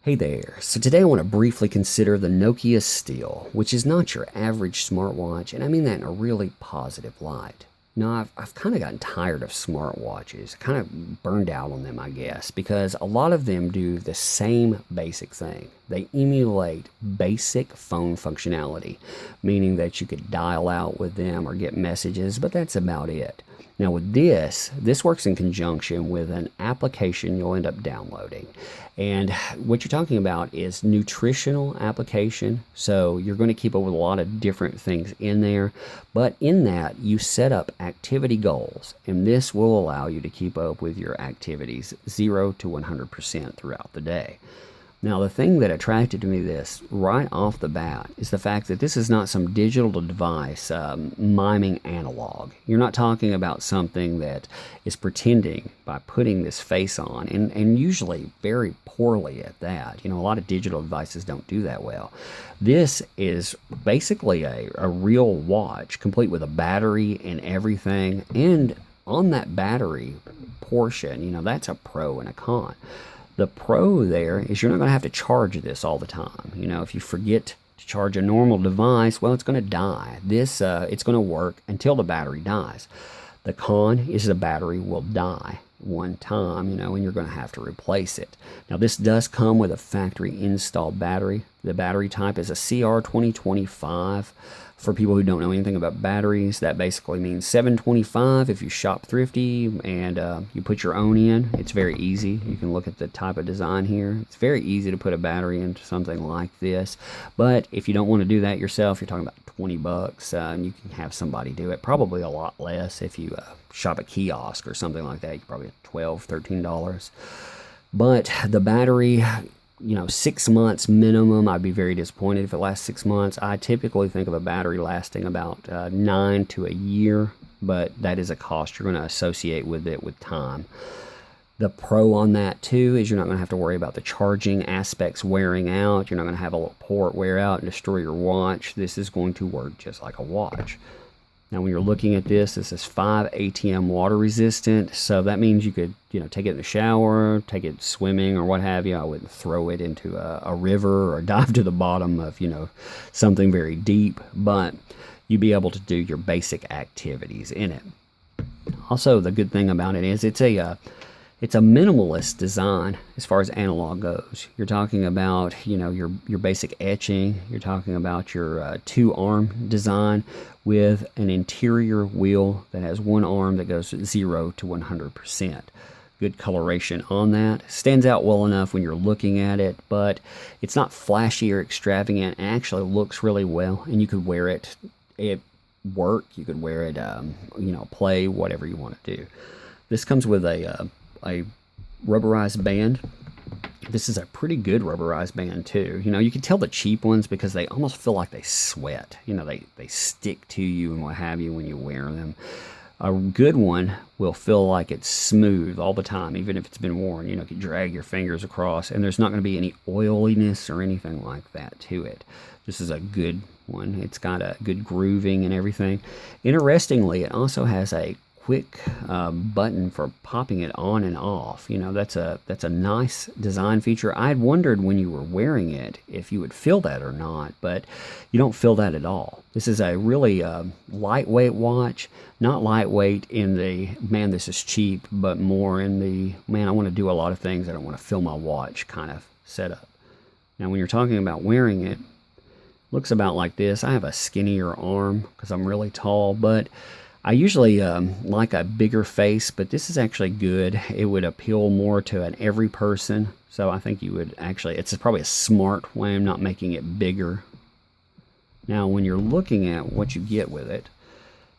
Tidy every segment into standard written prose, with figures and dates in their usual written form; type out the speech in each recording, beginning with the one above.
Hey there, so today I want to briefly consider the Nokia Steel, which is not your average smartwatch, and I mean that in a really positive light. I've kind of gotten tired of smartwatches, kind of burned out on them, I guess, because a lot of them do the same basic thing. They emulate basic phone functionality, meaning that you could dial out with them or get messages, but that's about it. Now with this works in conjunction with an application you'll end up downloading. And what you're talking about is nutritional application. So you're going to keep up with a lot of different things in there. But in that, you set up activity goals. And this will allow you to keep up with your activities 0 to 100% throughout the day. Now, the thing that attracted to me this right off the bat is the fact that this is not some digital device miming analog. You're not talking about something that is pretending by putting this face on, and usually very poorly at that. A lot of digital devices don't do that well. This is basically a real watch, complete with a battery and everything, and on that battery portion, that's a pro and a con. The pro there is you're not going to have to charge this all the time. If you forget to charge a normal device, well, it's going to die. It's going to work until the battery dies. The con is the battery will die one time, and you're going to have to replace it. Now, this does come with a factory installed battery. The battery type is a CR2025. For people who don't know anything about batteries, that basically means 725 if you shop thrifty and you put your own in. It's very easy. You can look at the type of design here. It's very easy to put a battery into something like this. But if you don't want to do that yourself, you're talking about 20 bucks. And you can have somebody do it. Probably a lot less if you shop at kiosk or something like that. You probably get $12, $13. But the battery, 6 months minimum. I'd be very disappointed if it lasts 6 months. I typically think of a battery lasting about 9 to a year, but that is a cost you're going to associate with it with time. The pro on that too is you're not going to have to worry about the charging aspects wearing out. You're not going to have a little port wear out and destroy your watch. This is going to work just like a watch. Now, when you're looking at this is 5 ATM water resistant, so that means you could, take it in the shower, take it swimming or what have you. I wouldn't throw it into a river or dive to the bottom of, something very deep, but you'd be able to do your basic activities in it. Also, the good thing about it is it's a minimalist design as far as analog goes. You're talking about, your basic etching. You're talking about your two-arm design with an interior wheel that has one arm that goes 0 to 100%. Good coloration on that. Stands out well enough when you're looking at it, but it's not flashy or extravagant. It actually looks really well, and you could wear it at work. You could wear it, play, whatever you want to do. This comes with a rubberized band. This is a pretty good rubberized band too. You can tell the cheap ones because they almost feel like they sweat. They stick to you and what have you when you wear them. A good one will feel like it's smooth all the time, even if it's been worn. You can drag your fingers across, and there's not going to be any oiliness or anything like that to it. This is a good one. It's got a good grooving and everything. Interestingly, it also has a quick button for popping it on and off. That's a nice design feature. I had wondered when you were wearing it if you would feel that or not, but you don't feel that at all. This is a really lightweight watch. Not lightweight in the, man, this is cheap, but more in the, man, I want to do a lot of things. I don't want to fill my watch kind of setup. Now, when you're talking about wearing it, looks about like this. I have a skinnier arm because I'm really tall, but I usually like a bigger face, but this is actually good. It would appeal more to an every person. So I think you would actually, it's probably a smart way. I'm not making it bigger. Now, when you're looking at what you get with it,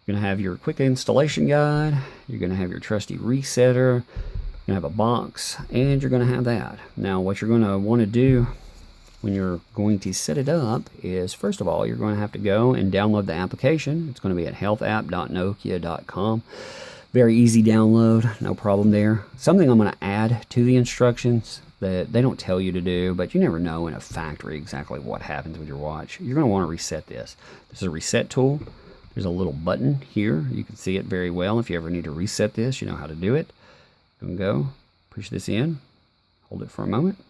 you're going to have your quick installation guide. You're going to have your trusty resetter. You're going to have a box, and you're going to have that. Now, what you're going to want to do when you're going to set it up is, first of all, you're going to have to go and download the application. It's going to be at healthapp.nokia.com. Very easy download, no problem there. Something I'm going to add to the instructions that they don't tell you to do, but you never know in a factory exactly what happens with your watch. You're going to want to reset this. This is a reset tool. There's a little button here. You can see it very well. If you ever need to reset this, you know how to do it. Go, push this in, hold it for a moment,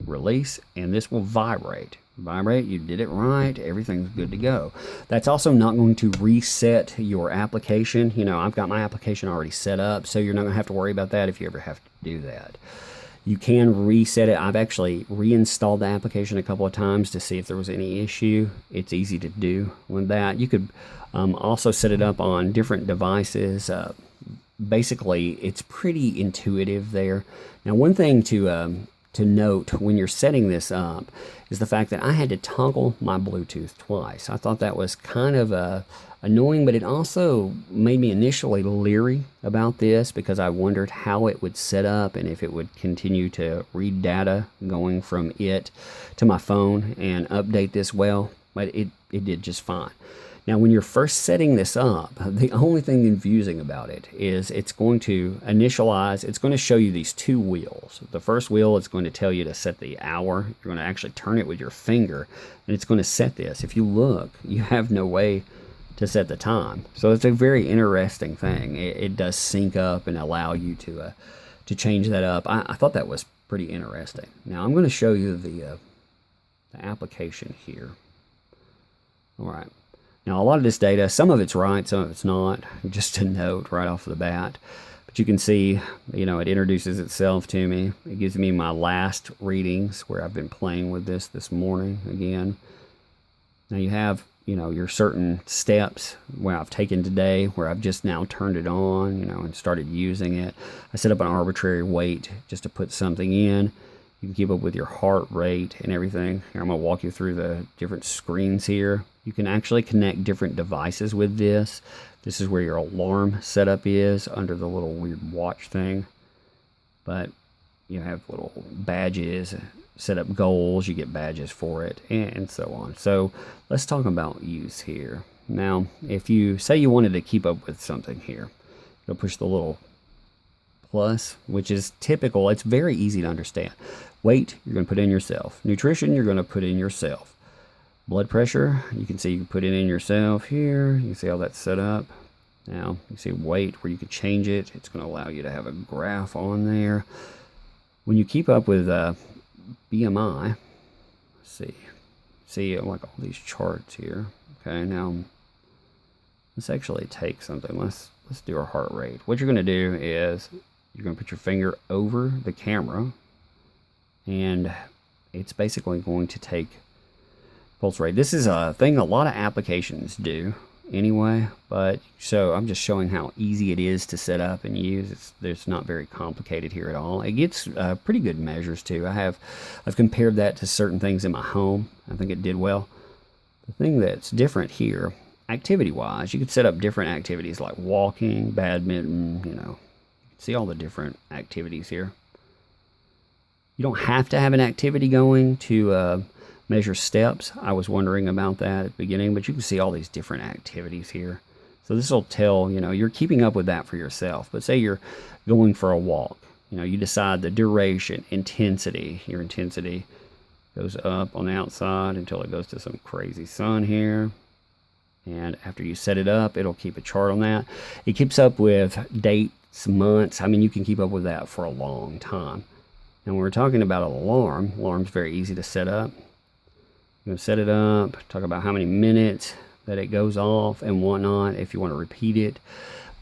release, and this will vibrate. Vibrate, you did it right, everything's good to go. That's also not going to reset your application. You know, I've got my application already set up, so you're not going to have to worry about that if you ever have to do that. You can reset it. I've actually reinstalled the application a couple of times to see if there was any issue. It's easy to do with that. You could also set it up on different devices. Basically, it's pretty intuitive there. Now, one thing to note when you're setting this up is the fact that I had to toggle my Bluetooth twice. I thought that was kind of annoying, but it also made me initially leery about this because I wondered how it would set up and if it would continue to read data going from it to my phone and update this well, but it did just fine. Now, when you're first setting this up, the only thing confusing about it is it's going to initialize, it's going to show you these two wheels. The first wheel is going to tell you to set the hour. You're going to actually turn it with your finger, and it's going to set this. If you look, you have no way to set the time. So it's a very interesting thing. It does sync up and allow you to change that up. I thought that was pretty interesting. Now, I'm going to show you the application here. All right. Now, a lot of this data, some of it's right, some of it's not, just a note right off the bat. But you can see, you know, it introduces itself to me. It gives me my last readings where I've been playing with this morning again. Now, you have, you know, your certain steps where I've taken today, where I've just now turned it on, you know, and started using it. I set up an arbitrary weight just to put something in. You can keep up with your heart rate and everything. Here, I'm going to walk you through the different screens here. You can actually connect different devices with this. This is where your alarm setup is under the little weird watch thing. But you have little badges, set up goals, you get badges for it, and so on. So let's talk about use here. Now, if you say you wanted to keep up with something here, you'll push the little plus, which is typical. It's very easy to understand. Weight, you're going to put in yourself. Nutrition, you're going to put in yourself. Blood pressure, you can see you can put it in yourself here. You can see how that's set up. Now, you see weight where you can change it. It's going to allow you to have a graph on there. When you keep up with BMI, see like all these charts here. Okay, now let's actually take something. Let's do our heart rate. What you're going to do is you're going to put your finger over the camera, and it's basically going to take pulse rate. This is a thing a lot of applications do anyway, but so I'm just showing how easy it is to set up and use. It's not very complicated here at all. It gets pretty good measures too. I've compared that to certain things in my home. I think it did well. The thing that's different here, activity-wise, you could set up different activities like walking, badminton, you know. See all the different activities here. You don't have to have an activity going to measure steps. I was wondering about that at the beginning, but you can see all these different activities here. So this will tell, you know, you're keeping up with that for yourself. But say you're going for a walk, you know, you decide the duration, intensity. Your intensity goes up on the outside until it goes to some crazy sun here. And after you set it up, it'll keep a chart on that. It keeps up with dates, months. I mean, you can keep up with that for a long time. And when we're talking about an alarm's very easy to set up. You're going to set it up, talk about how many minutes that it goes off and whatnot if you want to repeat it.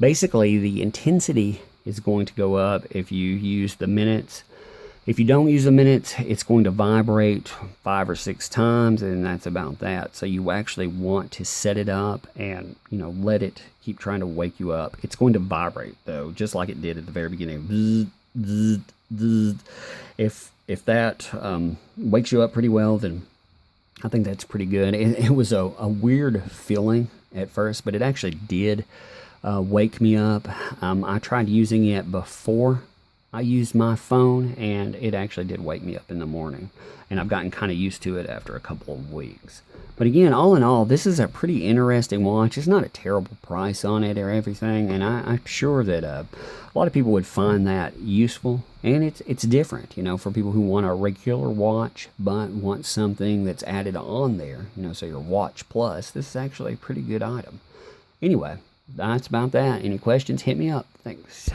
Basically, the intensity is going to go up if you use the minutes. If you don't use the minutes, it's going to vibrate 5 or 6 times, and that's about that. So you actually want to set it up and, you know, let it keep trying to wake you up. It's going to vibrate, though, just like it did at the very beginning. Bzz, bzz, bzz. If that wakes you up pretty well, then I think that's pretty good. It was a weird feeling at first, but it actually did wake me up. I tried using it before I used my phone, and it actually did wake me up in the morning. And I've gotten kind of used to it after a couple of weeks. But again, all in all, this is a pretty interesting watch. It's not a terrible price on it or everything, and I'm sure that a lot of people would find that useful. And it's different, you know, for people who want a regular watch but want something that's added on there, you know, so your Watch Plus. This is actually a pretty good item. Anyway, that's about that. Any questions, hit me up. Thanks.